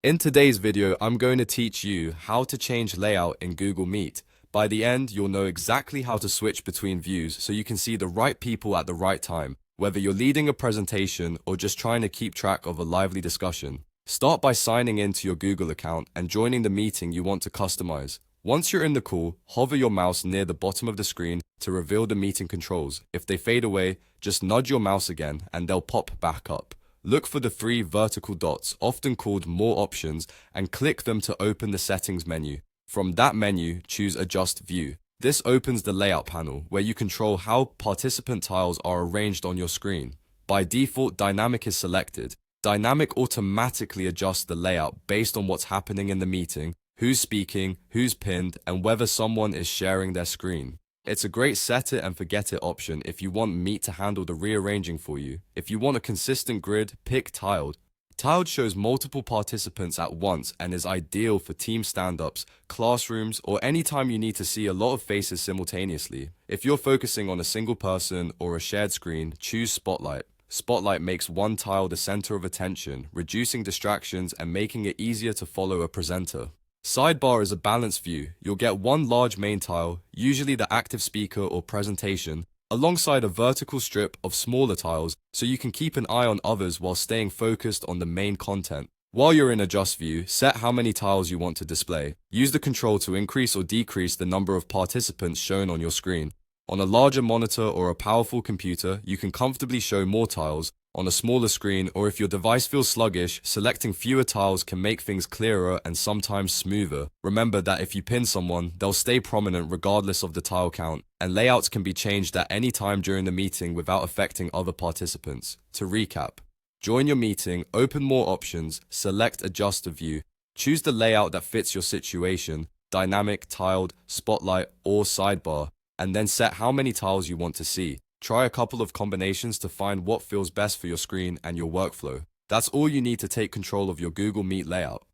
In today's video, I'm going to teach you how to change layout in Google Meet. By the end, you'll know exactly how to switch between views so you can see the right people at the right time, whether you're leading a presentation or just trying to keep track of a lively discussion. Start by signing into your Google account and joining the meeting you want to customize. Once you're in the call, hover your mouse near the bottom of the screen to reveal the meeting controls. If they fade away, just nudge your mouse again and they'll pop back up. Look for the three vertical dots, often called More Options, and click them to open the Settings menu. From that menu, choose Adjust View. This opens the Layout panel, where you control how participant tiles are arranged on your screen. By default, Dynamic is selected. Dynamic automatically adjusts the layout based on what's happening in the meeting, who's speaking, who's pinned, and whether someone is sharing their screen. It's a great set it and forget it option if you want Meet to handle the rearranging for you. If you want a consistent grid, pick Tiled. Tiled shows multiple participants at once and is ideal for team stand-ups, classrooms, or any time you need to see a lot of faces simultaneously. If you're focusing on a single person or a shared screen, choose Spotlight. Spotlight makes one tile the center of attention, reducing distractions and making it easier to follow a presenter. Sidebar is a balanced view. You'll get one large main tile, usually the active speaker or presentation, alongside a vertical strip of smaller tiles so you can keep an eye on others while staying focused on the main content. While you're in Adjust View, set how many tiles you want to display. Use the control to increase or decrease the number of participants shown on your screen. On a larger monitor or a powerful computer, you can comfortably show more tiles. On a smaller screen, or if your device feels sluggish, selecting fewer tiles can make things clearer and sometimes smoother. Remember that if you pin someone, they'll stay prominent regardless of the tile count, and layouts can be changed at any time during the meeting without affecting other participants. To recap, join your meeting, open More Options, select Adjust a View, choose the layout that fits your situation, Dynamic, Tiled, Spotlight, or Sidebar, and then set how many tiles you want to see. Try a couple of combinations to find what feels best for your screen and your workflow. That's all you need to take control of your Google Meet layout.